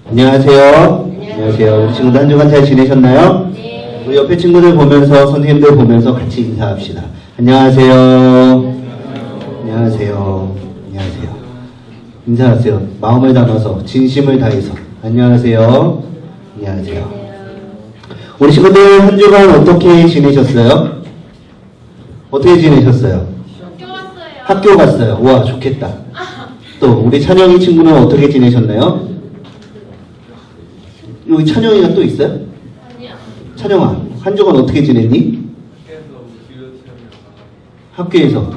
안녕하세요. 안녕하세요. 우리 친구들 한 주간 잘 지내셨나요? 네. 우리 옆에 친구들 보면서 선생님들 보면서 같이 인사합시다. 안녕하세요. 안녕하세요. 안녕하세요. 인사하세요. 마음을 담아서 진심을 다해서 안녕하세요. 안녕하세요. 우리 친구들 한 주간 어떻게 지내셨어요? 어떻게 지내셨어요? 학교 왔어요. 학교 갔어요. 와, 좋겠다. 또 우리 찬영이 친구는 어떻게 지내셨나요? 여기 찬영이가 또 있어요? 아니요. 찬영아, 한 주간 어떻게 지냈니? 학교에서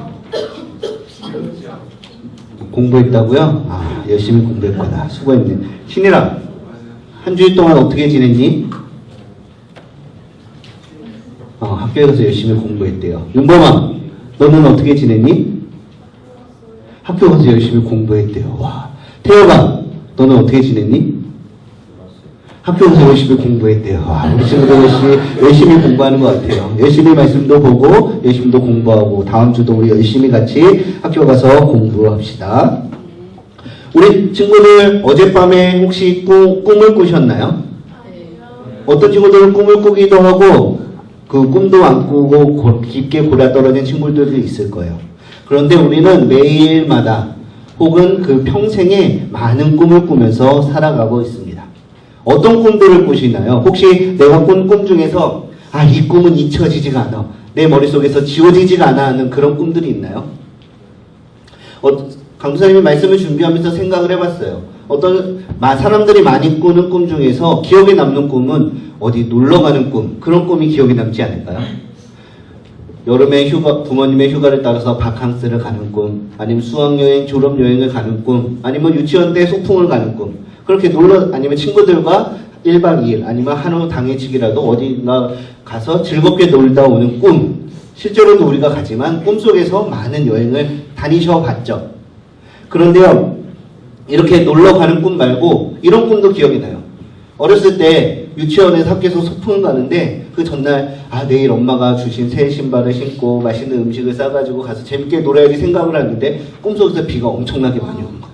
공부했다고요? 아, 열심히 공부했구나. 수고했네. 신이라, 한 주일 동안 어떻게 지냈니? 학교에 가서 열심히 공부했대요. 윤범아, 너는 어떻게 지냈니? 학교 가서 열심히 공부했대요. 와. 태혁아, 너는 어떻게 지냈니? 학교 가서 열심히 공부했대요. 와, 우리 친구들 열심히 공부하는 것 같아요. 열심히 말씀도 보고, 열심히도 공부하고, 다음 주도 우리 열심히 같이 학교 가서 공부합시다. 우리 친구들 어젯밤에 혹시 꿈을 꾸셨나요? 어떤 친구들은 꿈을 꾸기도 하고, 그 꿈도 안 꾸고 깊게 골아떨어진 친구들도 있을 거예요. 그런데 우리는 매일마다 혹은 그 평생에 많은 꿈을 꾸면서 살아가고 있습니다. 어떤 꿈들을 꾸시나요? 혹시 내가 꾼 꿈 중에서 이 꿈은 잊혀지지가 않아. 내 머릿속에서 지워지지가 않아 하는 그런 꿈들이 있나요? 강도사님이 말씀을 준비하면서 생각을 해봤어요. 어떤 사람들이 많이 꾸는 꿈 중에서 기억에 남는 꿈은 어디 놀러가는 꿈, 그런 꿈이 기억에 남지 않을까요? 여름에 부모님의 휴가를 따라서 바캉스를 가는 꿈, 아니면 수학여행, 졸업여행을 가는 꿈, 아니면 유치원 때 소풍을 가는 꿈, 그렇게 아니면 친구들과 1박 2일, 아니면 한우 당일치기라도 어딘가 가서 즐겁게 놀다 오는 꿈, 실제로도 우리가 가지만 꿈속에서 많은 여행을 다니셔 봤죠. 그런데요, 이렇게 놀러 가는 꿈 말고 이런 꿈도 기억이 나요. 어렸을 때 유치원에서 학교에서 소풍을 가는데 그 전날 내일 엄마가 주신 새 신발을 신고 맛있는 음식을 싸가지고 가서 재밌게 놀아야지 생각을 하는데 꿈속에서 비가 엄청나게 많이 오는 거예요.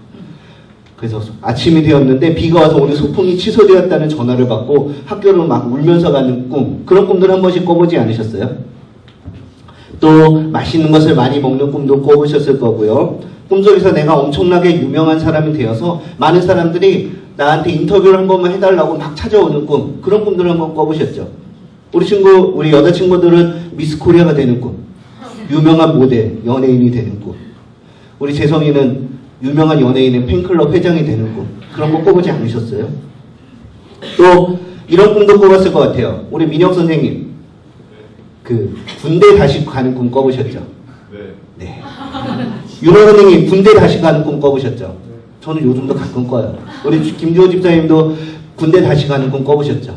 그래서 아침이 되었는데 비가 와서 오늘 소풍이 취소되었다는 전화를 받고 학교를 막 울면서 가는 꿈, 그런 꿈들 한 번씩 꿔보지 않으셨어요? 또 맛있는 것을 많이 먹는 꿈도 꿔보셨을 거고요. 꿈속에서 내가 엄청나게 유명한 사람이 되어서 많은 사람들이 나한테 인터뷰를 한 번만 해달라고 막 찾아오는 꿈, 그런 꿈들을 한번 꿔보셨죠? 우리 여자친구들은 미스 코리아가 되는 꿈, 유명한 모델, 연예인이 되는 꿈, 우리 재성이는 유명한 연예인의 팬클럽 회장이 되는 꿈, 그런 거 꿔보지 않으셨어요? 또 이런 꿈도 꿔봤을 것 같아요. 우리 민혁 선생님, 그 군대 다시 가는 꿈 꿔보셨죠? 네. 윤호 선생님, 군대 다시 가는 꿈 꿔보셨죠? 저는 요즘도 가끔 꿔요. 우리 김주호 집사님도 군대 다시 가는 꿈 꿔보셨죠?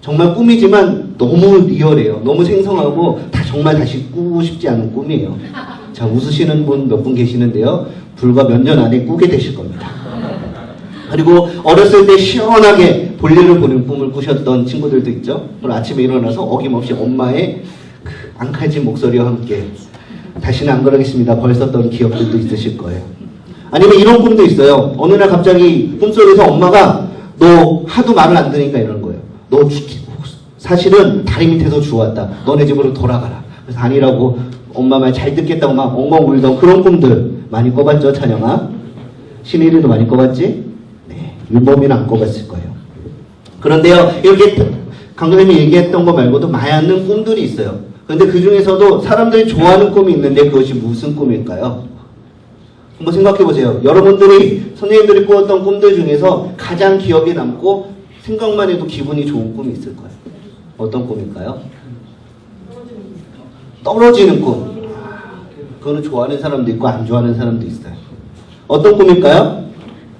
정말 꿈이지만 너무 리얼해요. 너무 생성하고 정말 다시 꾸고 싶지 않은 꿈이에요. 자, 웃으시는 분 몇 분 계시는데요. 불과 몇 년 안에 꾸게 되실 겁니다. 그리고 어렸을 때 시원하게 볼일을 보는 꿈을 꾸셨던 친구들도 있죠. 오늘 아침에 일어나서 어김없이 엄마의 그 앙칼진 목소리와 함께 다시는 안 그러겠습니다 벌썼던 기억들도 있으실 거예요. 아니면 이런 꿈도 있어요. 어느 날 갑자기 꿈속에서 엄마가 너 하도 말을 안 들으니까 이러는 거예요. 너 사실은 다리 밑에서 주웠다. 너네 집으로 돌아가라. 그래서 아니라고 엄마 말 잘 듣겠다고 막 엉엉 울던 그런 꿈들 많이 꿔봤죠, 찬영아? 신일이도 많이 꿔봤지? 네, 윤범이는 안 꿔봤을 거예요. 그런데요, 이렇게 강도님이 얘기했던 거 말고도 많은 꿈들이 있어요. 그런데 그 중에서도 사람들이 좋아하는 꿈이 있는데 그것이 무슨 꿈일까요? 한번 생각해 보세요. 여러분들이 선생님들이 꾸었던 꿈들 중에서 가장 기억에 남고 생각만 해도 기분이 좋은 꿈이 있을 거예요. 어떤 꿈일까요? 떨어지는 꿈. 그거는 좋아하는 사람도 있고 안 좋아하는 사람도 있어요. 어떤 꿈일까요?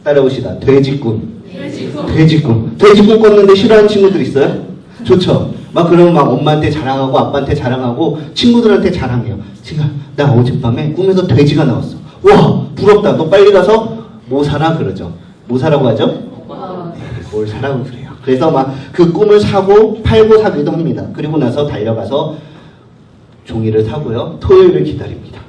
따라오시다. 돼지꿈. 돼지꿈. 돼지꿈 꿨는데 싫어하는 친구들 있어요? 좋죠. 그러면 엄마한테 자랑하고 아빠한테 자랑하고 친구들한테 자랑해요. 제가 나 어젯밤에 꿈에서 돼지가 나왔어. 와, 부럽다. 너 빨리 가서 뭐 사라 그러죠. 뭐 사라고 하죠? 네, 뭘 사라고 그래요. 그래서 그 꿈을 사고 팔고 사기도 합니다. 그리고 나서 달려가서 종이를 사고요. 토요일을 기다립니다.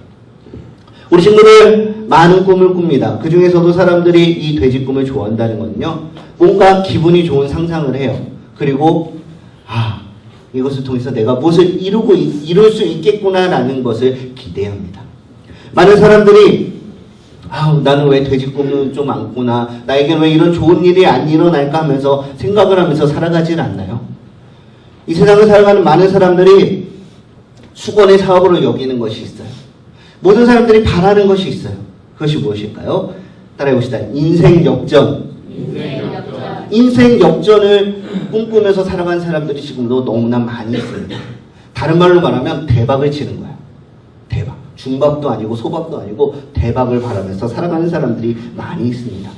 우리 친구들 많은 꿈을 꿉니다. 그 중에서도 사람들이 이 돼지 꿈을 좋아한다는 건요. 뭔가 기분이 좋은 상상을 해요. 그리고 이것을 통해서 내가 무엇을 이룰 수 있겠구나라는 것을 기대합니다. 많은 사람들이 나는 왜 돼지 꿈은 좀 많구나, 나에게는 왜 이런 좋은 일이 안 일어날까 하면서 생각을 하면서 살아가질 않나요? 이 세상을 살아가는 많은 사람들이 수건의 사업으로 여기는 것이 있어요. 모든 사람들이 바라는 것이 있어요. 그것이 무엇일까요? 따라해봅시다. 인생 역전. 인생 역전을 꿈꾸면서 살아가는 사람들이 지금도 너무나 많이 있습니다. 다른 말로 말하면 대박을 치는 거예요. 대박. 중박도 아니고 소박도 아니고 대박을 바라면서 살아가는 사람들이 많이 있습니다.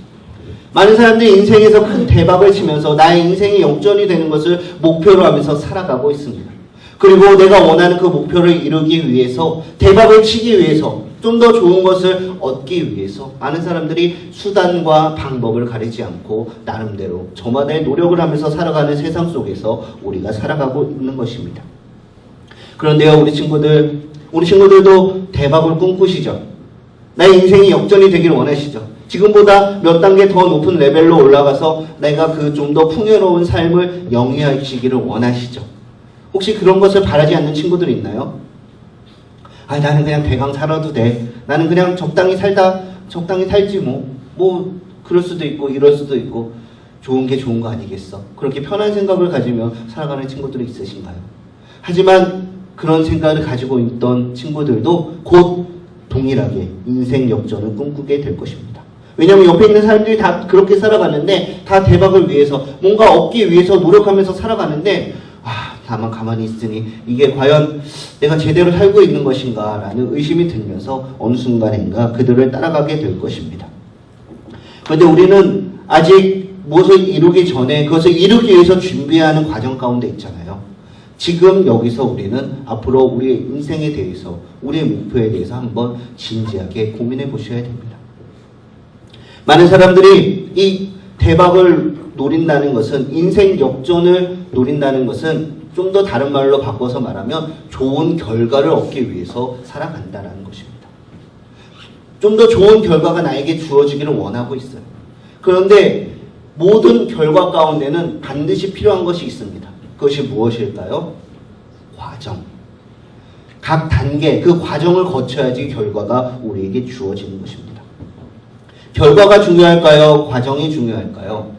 많은 사람들이 인생에서 큰 대박을 치면서 나의 인생이 역전이 되는 것을 목표로 하면서 살아가고 있습니다. 그리고 내가 원하는 그 목표를 이루기 위해서, 대박을 치기 위해서, 좀 더 좋은 것을 얻기 위해서 많은 사람들이 수단과 방법을 가리지 않고 나름대로 저마다의 노력을 하면서 살아가는 세상 속에서 우리가 살아가고 있는 것입니다. 그런데요, 우리 친구들도 대박을 꿈꾸시죠? 나의 인생이 역전이 되길 원하시죠? 지금보다 몇 단계 더 높은 레벨로 올라가서 내가 그 좀 더 풍요로운 삶을 영위하시기를 원하시죠? 혹시 그런 것을 바라지 않는 친구들이 있나요? 나는 그냥 대강 살아도 돼. 나는 그냥 적당히 살지 뭐 그럴 수도 있고 이럴 수도 있고, 좋은 게 좋은 거 아니겠어? 그렇게 편한 생각을 가지며 살아가는 친구들이 있으신가요? 하지만 그런 생각을 가지고 있던 친구들도 곧 동일하게 인생 역전을 꿈꾸게 될 것입니다. 왜냐하면 옆에 있는 사람들이 다 그렇게 살아가는데, 다 대박을 위해서, 뭔가 얻기 위해서 노력하면서 살아가는데, 다만 가만히 있으니 이게 과연 내가 제대로 살고 있는 것인가 라는 의심이 들면서 어느 순간인가 그들을 따라가게 될 것입니다. 그런데 우리는 아직 무엇을 이루기 전에 그것을 이루기 위해서 준비하는 과정 가운데 있잖아요. 지금 여기서 우리는 앞으로 우리의 인생에 대해서, 우리의 목표에 대해서 한번 진지하게 고민해 보셔야 됩니다. 많은 사람들이 이 대박을 노린다는 것은, 인생 역전을 노린다는 것은 좀 더 다른 말로 바꿔서 말하면 좋은 결과를 얻기 위해서 살아간다는 것입니다. 좀 더 좋은 결과가 나에게 주어지기를 원하고 있어요. 그런데 모든 결과 가운데는 반드시 필요한 것이 있습니다. 그것이 무엇일까요? 과정. 각 단계, 그 과정을 거쳐야지 결과가 우리에게 주어지는 것입니다. 결과가 중요할까요? 과정이 중요할까요?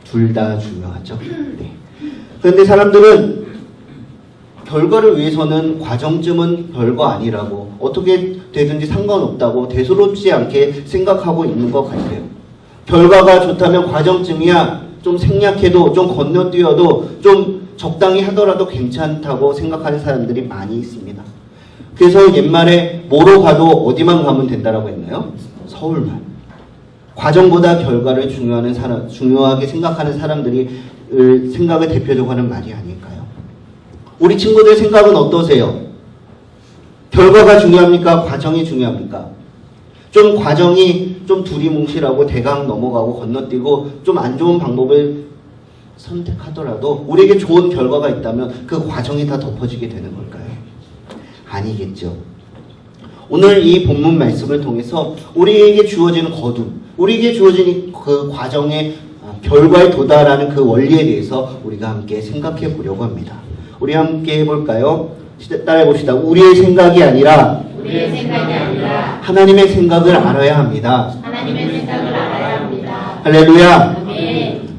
둘 다 중요하죠. 네. 그런데 사람들은 결과를 위해서는 과정쯤은 별거 아니라고, 어떻게 되든지 상관없다고 대수롭지 않게 생각하고 있는 것 같아요. 결과가 좋다면 과정쯤이야 좀 생략해도, 좀 건너뛰어도, 좀 적당히 하더라도 괜찮다고 생각하는 사람들이 많이 있습니다. 그래서 옛말에 뭐로 가도 어디만 가면 된다라고 했나요? 서울만. 과정보다 결과를 중요하게 생각하는 사람들이 생각을 대표적으로 하는 말이 아닐까요? 우리 친구들 생각은 어떠세요? 결과가 중요합니까? 과정이 중요합니까? 좀 과정이 좀 두리뭉실하고 대강 넘어가고 건너뛰고 좀 안 좋은 방법을 선택하더라도 우리에게 좋은 결과가 있다면 그 과정이 다 덮어지게 되는 걸까요? 아니겠죠. 오늘 이 본문 말씀을 통해서 우리에게 주어지는 거둠, 우리에게 주어지는 그 과정의 결과에 도달하는 그 원리에 대해서 우리가 함께 생각해 보려고 합니다. 우리 함께 해볼까요? 따라해 봅시다. 우리의 생각이 아니라 하나님의 생각을 알아야 합니다. 할렐루야.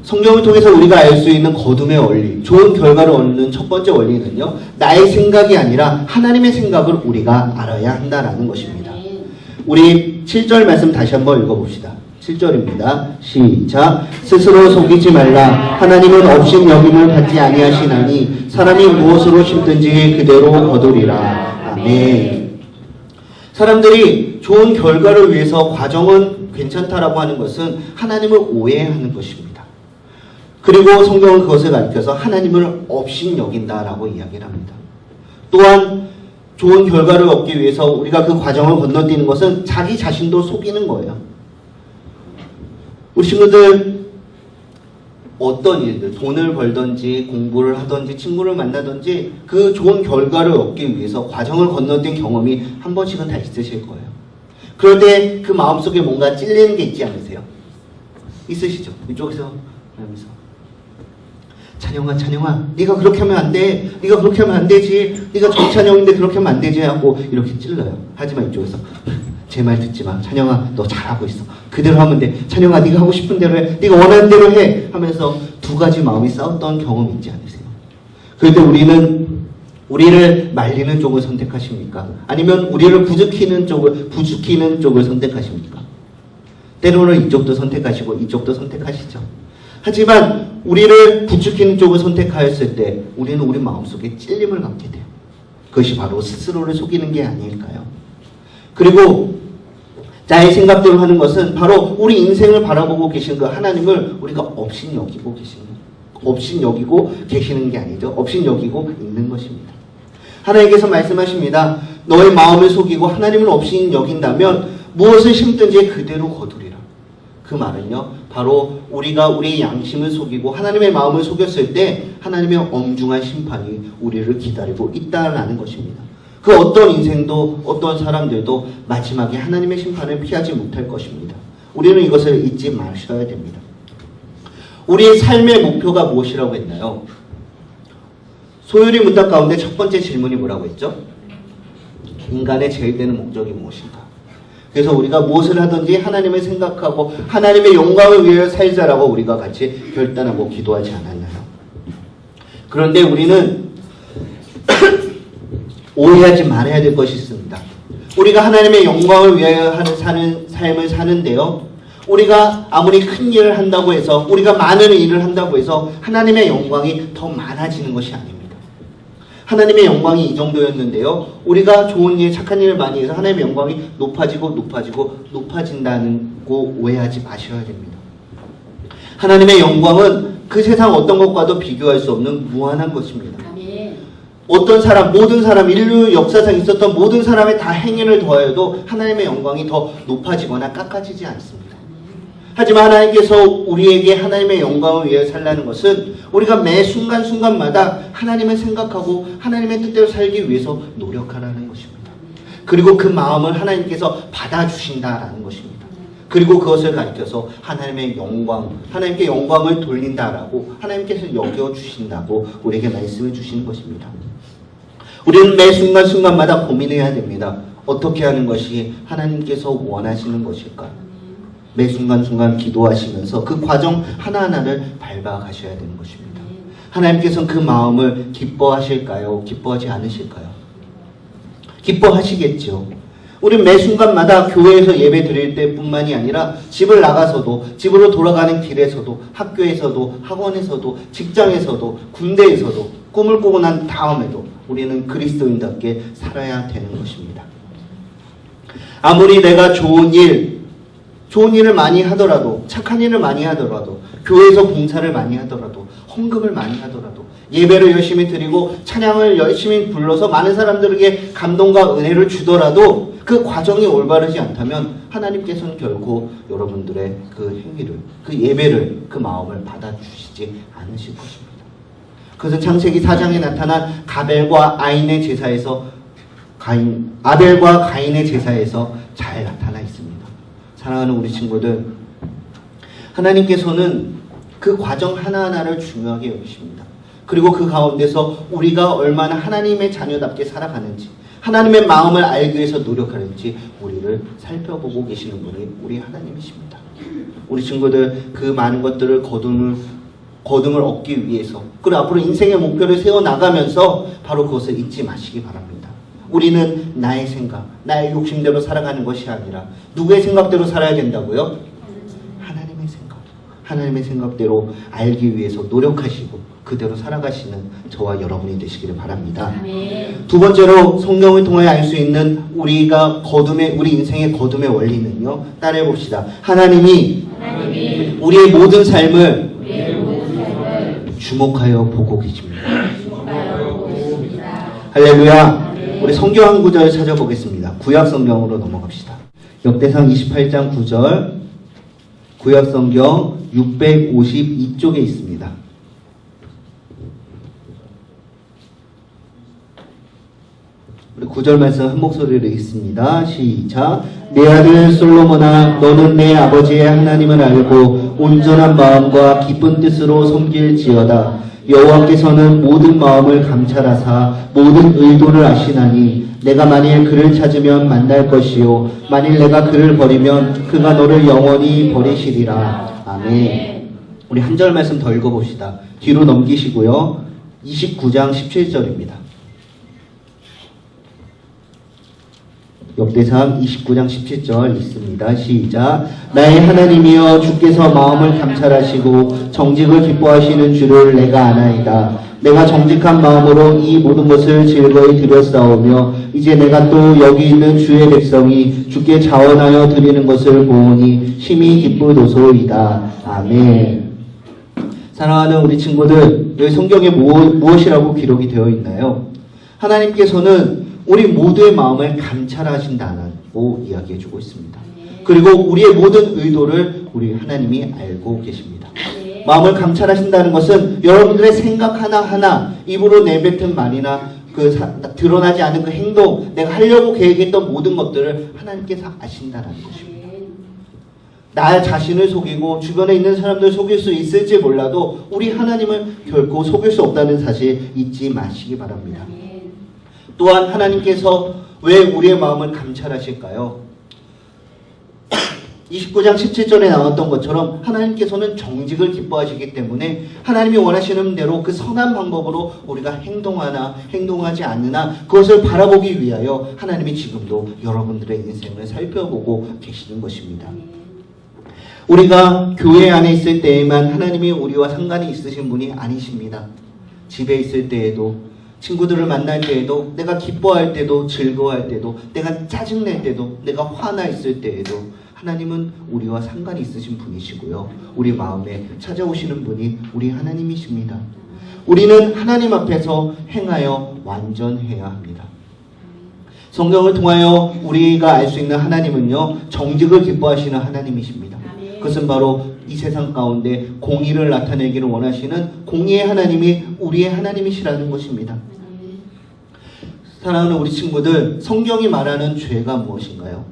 성경을 통해서 우리가 알 수 있는 거둠의 원리, 좋은 결과를 얻는 첫 번째 원리는요, 나의 생각이 아니라 하나님의 생각을 우리가 알아야 한다라는 것입니다. 우리 7절 말씀 다시 한번 읽어봅시다. 7절입니다. 시작. 스스로 속이지 말라. 하나님은 업신 여김을 받지 아니하시나니 사람이 무엇으로 심든지 그대로 거두리라. 아멘. 사람들이 좋은 결과를 위해서 과정은 괜찮다라고 하는 것은 하나님을 오해하는 것입니다. 그리고 성경은 그것을 가리켜서 하나님을 업신 여긴다라고 이야기를 합니다. 또한 좋은 결과를 얻기 위해서 우리가 그 과정을 건너뛰는 것은 자기 자신도 속이는 거예요. 우리 친구들 어떤 일들, 돈을 벌든지 공부를 하든지 친구를 만나든지 그 좋은 결과를 얻기 위해서 과정을 건너뛴 경험이 한 번씩은 다 있으실 거예요. 그럴 때 그 마음속에 뭔가 찔리는 게 있지 않으세요? 있으시죠? 이쪽에서 하면서 찬영아, 찬영아, 네가 그렇게 하면 안 돼. 네가 그렇게 하면 안 되지. 네가 정찬영인데 그렇게 하면 안 되지 하고 이렇게 찔러요. 하지만 이쪽에서 제 말 듣지 마. 찬영아, 너 잘하고 있어. 그대로 하면 돼. 찬영아, 네가 하고 싶은 대로 해. 네가 원하는 대로 해. 하면서 두 가지 마음이 싸웠던 경험이 있지 않으세요? 그런데 우리를 말리는 쪽을 선택하십니까? 아니면 우리를 부추기는 쪽을 선택하십니까? 때로는 이쪽도 선택하시고 이쪽도 선택하시죠. 하지만 우리를 부추기는 쪽을 선택하였을 때 우리는 우리 마음속에 찔림을 갖게 돼요. 그것이 바로 스스로를 속이는 게 아닐까요? 그리고 나의 생각대로 하는 것은 바로 우리 인생을 바라보고 계신 그 하나님을 우리가 업신여기고 계시는 게 아니죠. 업신여기고 있는 것입니다. 하나님께서 말씀하십니다. 너의 마음을 속이고 하나님을 업신여긴다면 무엇을 심든지 그대로 거두리라. 그 말은요, 바로 우리가 우리의 양심을 속이고 하나님의 마음을 속였을 때 하나님의 엄중한 심판이 우리를 기다리고 있다라는 것입니다. 그 어떤 인생도 어떤 사람들도 마지막에 하나님의 심판을 피하지 못할 것입니다. 우리는 이것을 잊지 마셔야 됩니다. 우리의 삶의 목표가 무엇이라고 했나요? 소율이 문답 가운데 첫 번째 질문이 뭐라고 했죠? 인간의 제일 되는 목적이 무엇인가? 그래서 우리가 무엇을 하든지 하나님을 생각하고 하나님의 영광을 위하여 살자라고 우리가 같이 결단하고 기도하지 않았나요? 그런데 우리는 오해하지 말아야 될 것이 있습니다. 우리가 하나님의 영광을 위하여 사는 삶을 사는데요, 우리가 아무리 큰 일을 한다고 해서, 우리가 많은 일을 한다고 해서 하나님의 영광이 더 많아지는 것이 아닙니다. 하나님의 영광이 이 정도였는데요, 우리가 좋은 일, 착한 일을 많이 해서 하나님의 영광이 높아진다는 거 오해하지 마셔야 됩니다. 하나님의 영광은 그 세상 어떤 것과도 비교할 수 없는 무한한 것입니다. 어떤 사람, 모든 사람, 인류 역사상 있었던 모든 사람의 다 행위를 더하여도 하나님의 영광이 더 높아지거나 깎아지지 않습니다. 하지만 하나님께서 우리에게 하나님의 영광을 위해 살라는 것은 우리가 매 순간순간마다 하나님을 생각하고 하나님의 뜻대로 살기 위해서 노력하라는 것입니다. 그리고 그 마음을 하나님께서 받아주신다라는 것입니다. 그리고 그것을 가리켜서 하나님의 영광, 하나님께 영광을 돌린다라고 하나님께서 여겨주신다고 우리에게 말씀해 주시는 것입니다. 우리는 매 순간순간마다 고민해야 됩니다. 어떻게 하는 것이 하나님께서 원하시는 것일까? 매 순간순간 기도하시면서 그 과정 하나하나를 밟아가셔야 되는 것입니다. 하나님께서는 그 마음을 기뻐하실까요? 기뻐하지 않으실까요? 기뻐하시겠죠. 우리 매 순간마다 교회에서 예배 드릴 때뿐만이 아니라 집을 나가서도, 집으로 돌아가는 길에서도, 학교에서도, 학원에서도, 직장에서도, 군대에서도 꿈을 꾸고 난 다음에도 우리는 그리스도인답게 살아야 되는 것입니다. 아무리 내가 좋은 일을 많이 하더라도, 착한 일을 많이 하더라도, 교회에서 봉사를 많이 하더라도, 헌금을 많이 하더라도, 예배를 열심히 드리고 찬양을 열심히 불러서 많은 사람들에게 감동과 은혜를 주더라도 그 과정이 올바르지 않다면 하나님께서는 결코 여러분들의 그 행위를, 그 예배를, 그 마음을 받아주시지 않으실 것입니다. 그래서 창세기 4장에 나타난 아벨과 가인의 제사에서 잘 나타나 있습니다. 사랑하는 우리 친구들, 하나님께서는 그 과정 하나하나를 중요하게 여기십니다. 그리고 그 가운데서 우리가 얼마나 하나님의 자녀답게 살아가는지, 하나님의 마음을 알기 위해서 노력하는지 우리를 살펴보고 계시는 분이 우리 하나님이십니다. 우리 친구들, 그 많은 것들을 거둠을 얻기 위해서, 그리고 앞으로 인생의 목표를 세워나가면서 바로 그것을 잊지 마시기 바랍니다. 우리는 나의 생각, 나의 욕심대로 살아가는 것이 아니라 누구의 생각대로 살아야 된다고요? 하나님의 생각대로 알기 위해서 노력하시고 그대로 살아가시는 저와 여러분이 되시기를 바랍니다. 두 번째로 성경을 통해 알 수 있는 우리 인생의 거둠의 원리는요, 따라해 봅시다. 하나님이 우리의 모든 삶을 주목하여 보고 계십니다. 할렐루야. 우리 성경 한 구절 찾아보겠습니다. 구약 성경으로 넘어갑시다. 역대상 28장 9절, 구약 성경 652쪽에 있습니다. 우리 9절 말씀 한 목소리로 읽습니다. 시작. 내 아들 솔로몬아, 너는 내 아버지의 하나님을 알고 온전한 마음과 기쁜 뜻으로 섬길지어다. 여호와께서는 모든 마음을 감찰하사 모든 의도를 아시나니 내가 만일 그를 찾으면 만날 것이요 만일 내가 그를 버리면 그가 너를 영원히 버리시리라. 아멘. 우리 한 절 말씀 더 읽어봅시다. 뒤로 넘기시고요. 29장 17절입니다. 역대상 29장 17절 있습니다. 시작. 나의 하나님이여 주께서 마음을 감찰하시고 정직을 기뻐하시는 줄을 내가 아나이다. 내가 정직한 마음으로 이 모든 것을 즐거이 드렸사오며 이제 내가 또 여기 있는 주의 백성이 주께 자원하여 드리는 것을 보오니 심히 기쁘도소이다. 아멘. 사랑하는 우리 친구들, 여기 성경에 무엇이라고 기록이 되어 있나요? 하나님께서는 우리 모두의 마음을 감찰하신다고 이야기해주고 있습니다. 그리고 우리의 모든 의도를 우리 하나님이 알고 계십니다. 마음을 감찰하신다는 것은 여러분들의 생각 하나하나, 입으로 내뱉은 말이나 드러나지 않은 그 행동, 내가 하려고 계획했던 모든 것들을 하나님께서 아신다는 것입니다. 나 자신을 속이고 주변에 있는 사람들을 속일 수 있을지 몰라도 우리 하나님을 결코 속일 수 없다는 사실 잊지 마시기 바랍니다. 또한 하나님께서 왜 우리의 마음을 감찰하실까요? 29장 17절에 나왔던 것처럼 하나님께서는 정직을 기뻐하시기 때문에 하나님이 원하시는 대로 그 선한 방법으로 우리가 행동하나 행동하지 않느나 그것을 바라보기 위하여 하나님이 지금도 여러분들의 인생을 살펴보고 계시는 것입니다. 우리가 교회 안에 있을 때에만 하나님이 우리와 상관이 있으신 분이 아니십니다. 집에 있을 때에도, 친구들을 만날 때에도, 내가 기뻐할 때도, 즐거워할 때도, 내가 짜증낼 때도, 내가 화나 있을 때에도 하나님은 우리와 상관이 있으신 분이시고요. 우리 마음에 찾아오시는 분이 우리 하나님이십니다. 우리는 하나님 앞에서 행하여 완전해야 합니다. 성경을 통하여 우리가 알 수 있는 하나님은요, 정직을 기뻐하시는 하나님이십니다. 그것은 바로 이 세상 가운데 공의를 나타내기를 원하시는 공의의 하나님이 우리의 하나님이시라는 것입니다. 사랑하는 우리 친구들, 성경이 말하는 죄가 무엇인가요?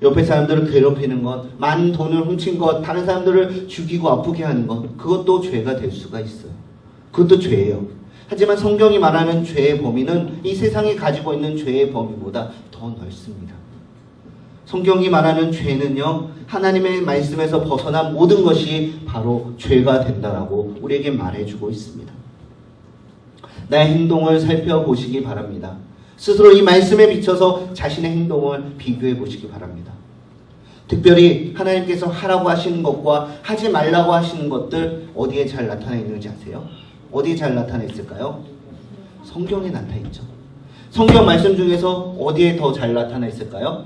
옆에 사람들을 괴롭히는 것, 많은 돈을 훔친 것, 다른 사람들을 죽이고 아프게 하는 것, 그것도 죄가 될 수가 있어요. 그것도 죄예요. 하지만 성경이 말하는 죄의 범위는 이 세상이 가지고 있는 죄의 범위보다 더 넓습니다. 성경이 말하는 죄는요, 하나님의 말씀에서 벗어난 모든 것이 바로 죄가 된다라고 우리에게 말해주고 있습니다. 나의 행동을 살펴보시기 바랍니다. 스스로 이 말씀에 비춰서 자신의 행동을 비교해 보시기 바랍니다. 특별히 하나님께서 하라고 하시는 것과 하지 말라고 하시는 것들 어디에 잘 나타나 있는지 아세요? 어디에 잘 나타나 있을까요? 성경에 나타나 있죠. 성경 말씀 중에서 어디에 더 잘 나타나 있을까요?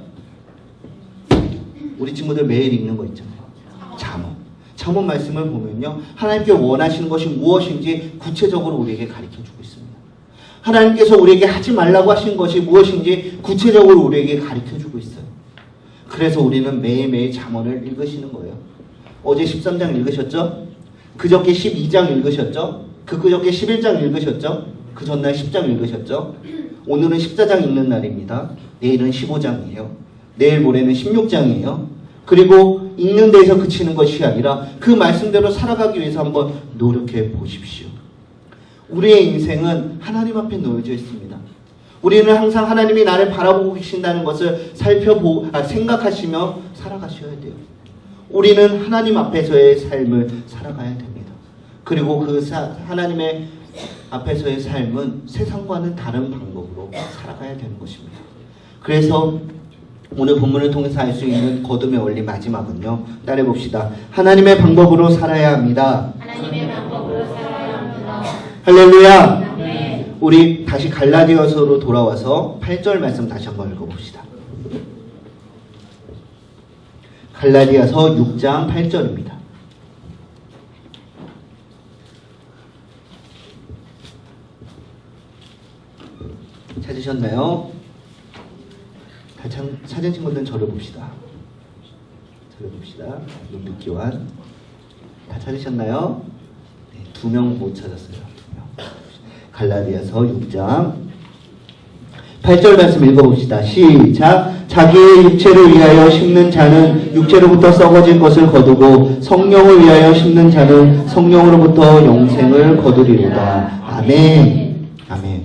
우리 친구들 매일 읽는 거 있잖아요. 잠언 말씀을 보면요, 하나님께 원하시는 것이 무엇인지 구체적으로 우리에게 가르쳐주고 있습니다. 하나님께서 우리에게 하지 말라고 하신 것이 무엇인지 구체적으로 우리에게 가르쳐주고 있어요. 그래서 우리는 매일매일 잠언을 읽으시는 거예요. 어제 13장 읽으셨죠? 그저께 12장 읽으셨죠? 그저께 11장 읽으셨죠? 그 전날 10장 읽으셨죠? 오늘은 14장 읽는 날입니다. 내일은 15장이에요. 내일 모레는 16장이에요. 그리고 읽는 데에서 그치는 것이 아니라 그 말씀대로 살아가기 위해서 한번 노력해 보십시오. 우리의 인생은 하나님 앞에 놓여져 있습니다. 우리는 항상 하나님이 나를 바라보고 계신다는 것을 생각하시며 살아가셔야 돼요. 우리는 하나님 앞에서의 삶을 살아가야 됩니다. 그리고 그 하나님의 앞에서의 삶은 세상과는 다른 방법으로 살아가야 되는 것입니다. 그래서 오늘 본문을 통해서 알 수 있는 거듭의 원리 마지막은요, 따라해봅시다. 하나님의 방법으로 살아야 합니다. 하나님의 방법으로 살아야 합니다. 할렐루야. 네. 우리 다시 갈라디아서로 돌아와서 8절 말씀 다시 한번 읽어봅시다. 갈라디아서 6장 8절입니다. 찾으셨나요? 찾은 친구들은 저를 봅시다. 눈빛 교환. 다 찾으셨나요? 네, 2명 못 찾았어요. 2명. 갈라디아서 6장 8절 말씀 읽어봅시다. 시작. 자기의 육체를 위하여 심는 자는 육체로부터 썩어질 것을 거두고 성령을 위하여 심는 자는 성령으로부터 영생을 거두리로다. 아멘. 아멘.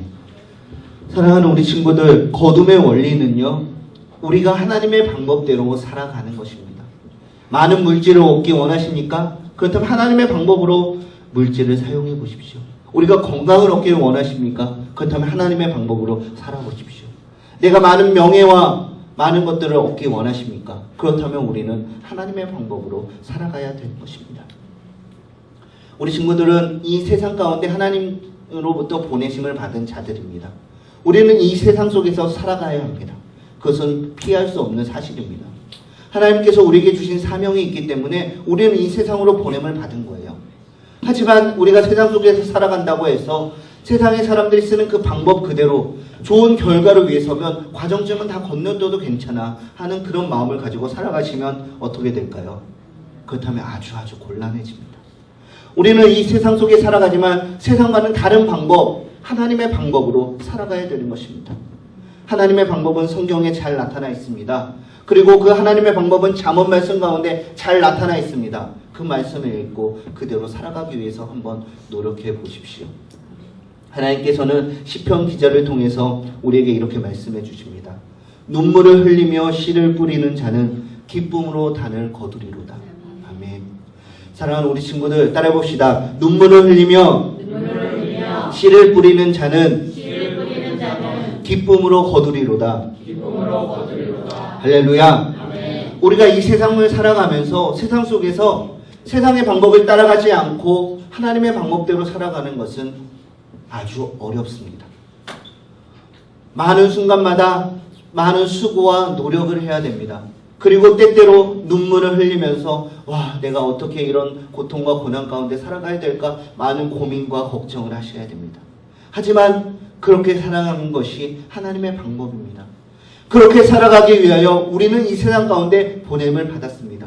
사랑하는 우리 친구들, 거둠의 원리는요, 우리가 하나님의 방법대로 살아가는 것입니다. 많은 물질을 얻기 원하십니까? 그렇다면 하나님의 방법으로 물질을 사용해 보십시오. 우리가 건강을 얻기를 원하십니까? 그렇다면 하나님의 방법으로 살아보십시오. 내가 많은 명예와 많은 것들을 얻기 원하십니까? 그렇다면 우리는 하나님의 방법으로 살아가야 될 것입니다. 우리 친구들은 이 세상 가운데 하나님으로부터 보내심을 받은 자들입니다. 우리는 이 세상 속에서 살아가야 합니다. 그것은 피할 수 없는 사실입니다. 하나님께서 우리에게 주신 사명이 있기 때문에 우리는 이 세상으로 보냄을 받은 거예요. 하지만 우리가 세상 속에서 살아간다고 해서 세상의 사람들이 쓰는 그 방법 그대로 좋은 결과를 위해서면 과정점은 다 건너뛰어도 괜찮아 하는 그런 마음을 가지고 살아가시면 어떻게 될까요? 그렇다면 아주 곤란해집니다. 우리는 이 세상 속에 살아가지만 세상과는 다른 방법, 하나님의 방법으로 살아가야 되는 것입니다. 하나님의 방법은 성경에 잘 나타나 있습니다. 그리고 그 하나님의 방법은 잠언 말씀 가운데 잘 나타나 있습니다. 그 말씀을 읽고 그대로 살아가기 위해서 한번 노력해 보십시오. 하나님께서는 시편 기자를 통해서 우리에게 이렇게 말씀해 주십니다. 눈물을 흘리며 씨를 뿌리는 자는 기쁨으로 단을 거두리로다. 아멘. 사랑하는 우리 친구들 따라해 봅시다. 눈물을 흘리며 씨를 뿌리는 자는 기쁨으로 거두리로다. 할렐루야. 아멘. 우리가 이 세상을 살아가면서 세상 속에서 세상의 방법을 따라가지 않고 하나님의 방법대로 살아가는 것은 아주 어렵습니다. 많은 순간마다 많은 수고와 노력을 해야 됩니다. 그리고 때때로 눈물을 흘리면서 와, 내가 어떻게 이런 고통과 고난 가운데 살아가야 될까 많은 고민과 걱정을 하셔야 됩니다. 하지만 그렇게 살아가는 것이 하나님의 방법입니다. 그렇게 살아가기 위하여 우리는 이 세상 가운데 보냄을 받았습니다.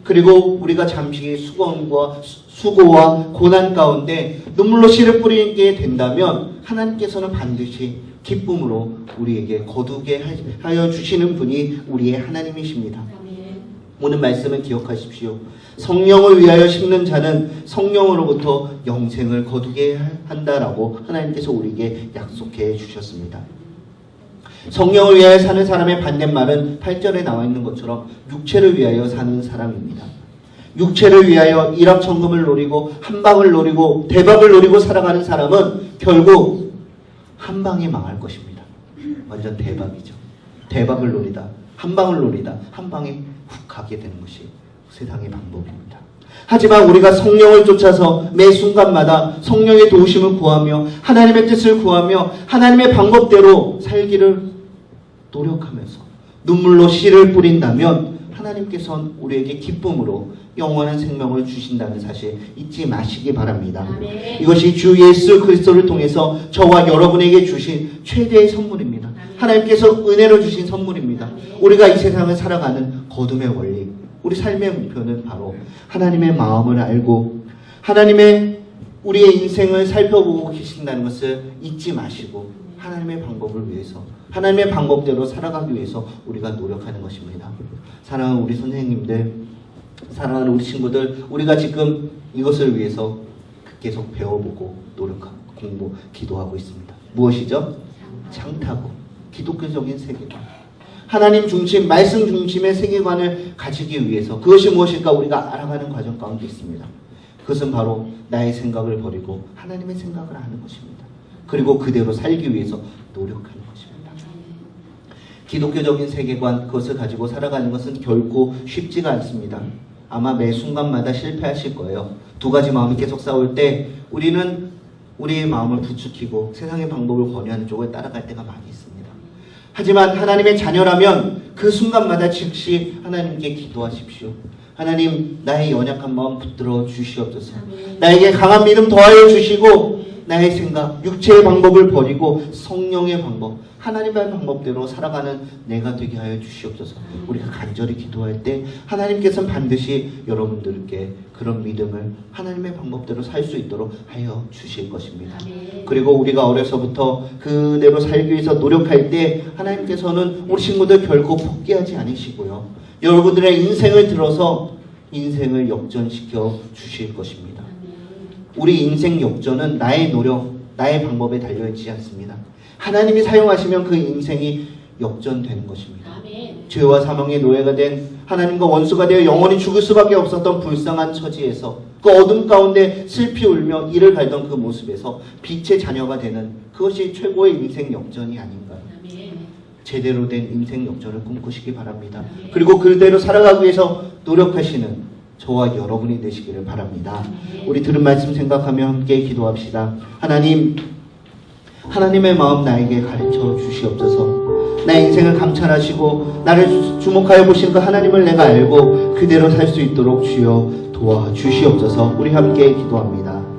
그리고 우리가 잠시 수고와 고난 가운데 눈물로 씨를 뿌리게 된다면 하나님께서는 반드시 기쁨으로 우리에게 거두게 하여 주시는 분이 우리의 하나님이십니다. 오늘 말씀을 기억하십시오. 성령을 위하여 심는 자는 성령으로부터 영생을 거두게 한다라고 하나님께서 우리에게 약속해 주셨습니다. 성령을 위하여 사는 사람의 반대말은 8절에 나와 있는 것처럼 육체를 위하여 사는 사람입니다. 육체를 위하여 일확천금을 노리고 한방을 노리고 대박을 노리고 살아가는 사람은 결국 한방에 망할 것입니다. 완전 대박이죠. 대박을 노리다, 한방을 노리다, 한방에 훅 가게 되는 것이 세상의 방법입니다. 하지만 우리가 성령을 쫓아서 매 순간마다 성령의 도우심을 구하며 하나님의 뜻을 구하며 하나님의 방법대로 살기를 노력하면서 눈물로 씨를 뿌린다면 하나님께서는 우리에게 기쁨으로 영원한 생명을 주신다는 사실 잊지 마시기 바랍니다. 아멘. 이것이 주 예수 그리스도를 통해서 저와 여러분에게 주신 최대의 선물입니다. 아멘. 하나님께서 은혜로 주신 선물입니다. 아멘. 우리가 이 세상을 살아가는 거둠의 원리, 우리 삶의 목표는 바로 하나님의 마음을 알고 하나님의 우리의 인생을 살펴보고 계신다는 것을 잊지 마시고 하나님의 방법을 위해서 하나님의 방법대로 살아가기 위해서 우리가 노력하는 것입니다. 사랑하는 우리 선생님들, 사랑하는 우리 친구들, 우리가 지금 이것을 위해서 계속 배워보고 노력하고 공부, 기도하고 있습니다. 무엇이죠? 창타고 기독교적인 세계관, 하나님 중심, 말씀 중심의 세계관을 가지기 위해서 그것이 무엇일까 우리가 알아가는 과정 가운데 있습니다. 그것은 바로 나의 생각을 버리고 하나님의 생각을 하는 것입니다. 그리고 그대로 살기 위해서 노력하는 것입니다. 기독교적인 세계관, 그것을 가지고 살아가는 것은 결코 쉽지가 않습니다. 아마 매 순간마다 실패하실 거예요. 두 가지 마음이 계속 싸울 때 우리는 우리의 마음을 부추기고 세상의 방법을 권유하는 쪽을 따라갈 때가 많이 있습니다. 하지만 하나님의 자녀라면 그 순간마다 즉시 하나님께 기도하십시오. 하나님, 나의 연약한 마음 붙들어 주시옵소서. 나에게 강한 믿음 더하여 주시고 나의 생각, 육체의 방법을 버리고 성령의 방법, 하나님의 방법대로 살아가는 내가 되게 하여 주시옵소서. 우리가 간절히 기도할 때 하나님께서는 반드시 여러분들께 그런 믿음을 하나님의 방법대로 살 수 있도록 하여 주실 것입니다. 그리고 우리가 어려서부터 그대로 살기 위해서 노력할 때 하나님께서는 우리 친구들 결코 포기하지 않으시고요. 여러분들의 인생을 들어서 인생을 역전시켜 주실 것입니다. 우리 인생 역전은 나의 노력, 나의 방법에 달려있지 않습니다. 하나님이 사용하시면 그 인생이 역전되는 것입니다. 죄와 사망의 노예가 된 하나님과 원수가 되어 영원히 죽을 수밖에 없었던 불쌍한 처지에서 그 어둠 가운데 슬피 울며 이를 갈던 그 모습에서 빛의 자녀가 되는 그것이 최고의 인생 역전이 아닌가요? 제대로 된 인생 역전을 꿈꾸시기 바랍니다. 그리고 그대로 살아가기 위해서 노력하시는 저와 여러분이 되시기를 바랍니다. 우리 들은 말씀 생각하며 함께 기도합시다. 하나님, 하나님의 마음 나에게 가르쳐 주시옵소서. 내 인생을 감찰하시고 나를 주목하여 보신 그 하나님을 내가 알고 그대로 살 수 있도록 주여 도와주시옵소서. 우리 함께 기도합니다.